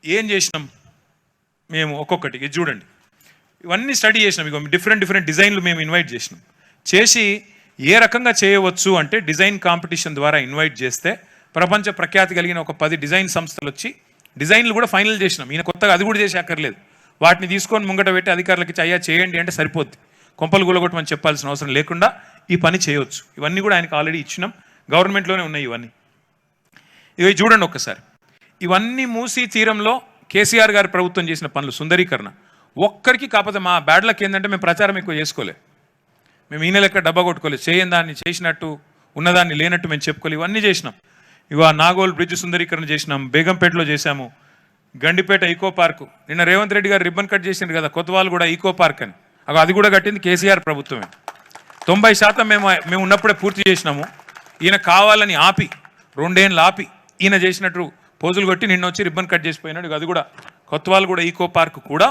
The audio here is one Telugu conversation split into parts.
ఏం చేసినాం మేము ఒక్కొక్కటి ఇది చూడండి, ఇవన్నీ స్టడీ చేసినాం. ఇక డిఫరెంట్ డిజైన్లు మేము ఇన్వైట్ చేసినాం. చేసి ఏ రకంగా చేయవచ్చు అంటే డిజైన్ కాంపిటీషన్ ద్వారా ఇన్వైట్ చేస్తే ప్రపంచ ప్రఖ్యాతి కలిగిన ఒక 10 డిజైన్ సంస్థలు వచ్చి డిజైన్లు కూడా ఫైనల్ చేసినాం. ఈయన కొత్తగా అది కూడా చేసి అక్కర్లేదు, వాటిని తీసుకొని ముంగట పెట్టి అధికారులకి అయ్యా చేయండి అంటే సరిపోద్ది, కొంపలు గులగొట్టమని చెప్పాల్సిన అవసరం లేకుండా ఈ పని చేయవచ్చు. ఇవన్నీ కూడా ఆయనకు ఆల్రెడీ ఇచ్చినాం, గవర్నమెంట్లోనే ఉన్నాయి ఇవన్నీ. ఇవి చూడండి ఒక్కసారి. ఇవన్నీ మూసీ తీరంలో కేసీఆర్ గారి ప్రభుత్వం చేసిన పనులు సుందరీకరణ. ఒక్కరికి కాకపోతే మా బ్యాడ్ లక్ ఏంటంటే మేము ప్రచారం ఎక్కువ చేసుకోలేదు, మేము ఈయన లెక్క డబ్బా కొట్టుకోలేదు, చేయని దాన్ని చేసినట్టు ఉన్నదాన్ని లేనట్టు మేము చెప్పుకోలేదు. ఇవన్నీ చేసినాం. ఇవా నాగోల్ బ్రిడ్జ్ సుందరీకరణ చేసినాం, బేగంపేటలో చేశాము, గండిపేట ఈకో పార్కు, నిన్న రేవంత్ రెడ్డి గారు రిబ్బన్ కట్ చేసిండ్రు కదా కొత్తవాళ్ళు కూడా ఈకో పార్క్ అని, అది కూడా కట్టింది కేసీఆర్ ప్రభుత్వమే. 90% మేము ఉన్నప్పుడే పూర్తి చేసినాము. ఈయన కావాలని ఆపి 2 ఏళ్ళు ఆపి ఈయన చేసినట్టు పోజులు కొట్టి నిన్న వచ్చి రిబ్బన్ కట్ చేసిపోయినాడు. అది కూడా కొత్తవాళ్ళు కూడా ఈకో పార్క్ కూడా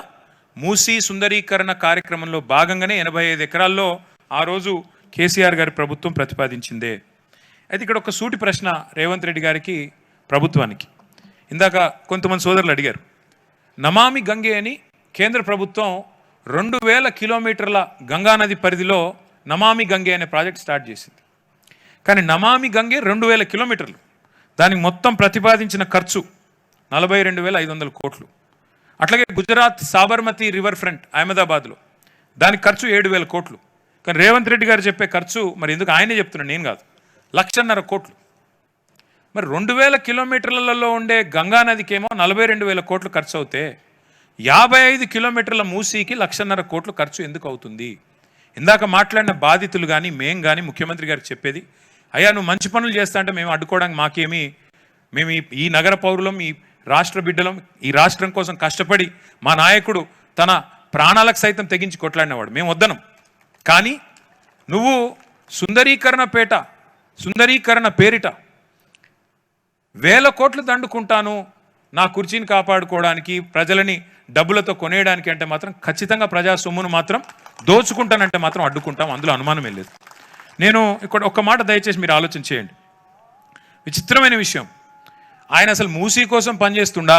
మూసీ సుందరీకరణ కార్యక్రమంలో భాగంగానే 85 ఎకరాల్లో ఆ రోజు కేసీఆర్ గారి ప్రభుత్వం ప్రతిపాదించిందే. అయితే ఇక్కడ ఒక సూటి ప్రశ్న రేవంత్ రెడ్డి గారికి, ప్రభుత్వానికి. ఇందాక కొంతమంది సోదరులు అడిగారు, నమామి గంగే అని కేంద్ర ప్రభుత్వం 2000 కిలోమీటర్ల గంగానది పరిధిలో నమామి గంగే అనే ప్రాజెక్ట్ స్టార్ట్ చేసింది. కానీ నమామి గంగే 2000 కిలోమీటర్లు, దానికి మొత్తం ప్రతిపాదించిన ఖర్చు 42,500 కోట్లు. అట్లాగే గుజరాత్ సాబర్మతి రివర్ ఫ్రంట్ అహ్మదాబాద్లో దానికి ఖర్చు 7,000 కోట్లు. కానీ రేవంత్ రెడ్డి గారు చెప్పే ఖర్చు మరి ఎందుకు ఆయనే చెప్తున్నాడు, నేను కాదు, 1,50,000 కోట్లు. మరి 2000 కిలోమీటర్లలో ఉండే గంగానదికేమో 42,000 కోట్లు ఖర్చు అవుతే 55 కిలోమీటర్ల మూసీకి 1,50,000 కోట్లు ఖర్చు ఎందుకు అవుతుంది? ఇందాక మాట్లాడిన బాధితులు కానీ మేం కానీ ముఖ్యమంత్రి గారికి చెప్పేది, అయ్యా నువ్వు మంచి పనులు చేస్తా అంటే మేము అడ్డుకోవడానికి మేము ఈ నగర పౌరులం, ఈ రాష్ట్ర బిడ్డలం, ఈ రాష్ట్రం కోసం కష్టపడి మా నాయకుడు తన ప్రాణాలకు సైతం తెగించి కొట్లాడినవాడు, మేము వద్దనం. కానీ నువ్వు సుందరీకరణ పేరిట 1000 కోట్లు దండుకుంటాను నా కుర్చీని కాపాడుకోవడానికి, ప్రజలని డబ్బులతో కొనేయడానికి అంటే మాత్రం ఖచ్చితంగా ప్రజా సొమ్మును మాత్రం దోచుకుంటానంటే మాత్రం అడ్డుకుంటాం, అందులో అనుమానమే లేదు. నేను ఇక్కడ ఒక్క మాట దయచేసి మీరు ఆలోచన చేయండి. విచిత్రమైన విషయం, ఆయన అసలు మూసీ కోసం పనిచేస్తుండా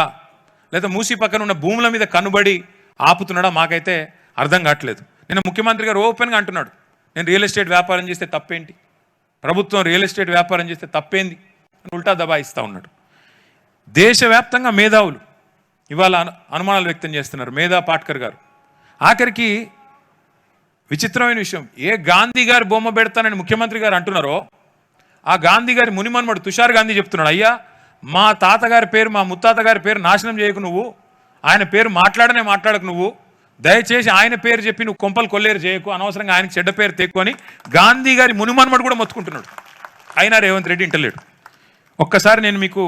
లేదా మూసీ పక్కన ఉన్న భూముల మీద కనుబడి ఆపుతున్నాడా మాకైతే అర్థం కావట్లేదు. నేను ముఖ్యమంత్రి గారు ఓపెన్గా అంటున్నాడు, నేను రియల్ ఎస్టేట్ వ్యాపారం చేస్తే తప్పేంటి, ప్రభుత్వం రియల్ ఎస్టేట్ వ్యాపారం చేస్తే తప్పేంది అని ఉల్టా దబాయిస్తూ ఉన్నాడు. దేశవ్యాప్తంగా మేధావులు ఇవాళ అనుమానాలు వ్యక్తం చేస్తున్నారు. మేధా పాట్కర్ గారు, ఆఖరికి విచిత్రమైన విషయం, ఏ గాంధీ గారి బొమ్మ పెడతానని ముఖ్యమంత్రి గారు అంటున్నారో ఆ గాంధీ గారి మునిమన్మడు తుషార్ గాంధీ చెప్తున్నాడు, అయ్యా మా తాతగారి పేరు మా ముత్తాత గారి పేరు నాశనం చేయకు నువ్వు, ఆయన పేరు మాట్లాడకు నువ్వు, దయచేసి ఆయన పేరు చెప్పి నువ్వు కొంపలు కొల్లేరు చేయకు, అనవసరంగా ఆయనకి చెడ్డ పేరు తెక్కుని గాంధీ గారి మునిమన్మడు కూడా మొత్తుకుంటున్నాడు. అయినా రేవంత్ రెడ్డి ఇంటలేడు. ఒక్కసారి నేను మీకు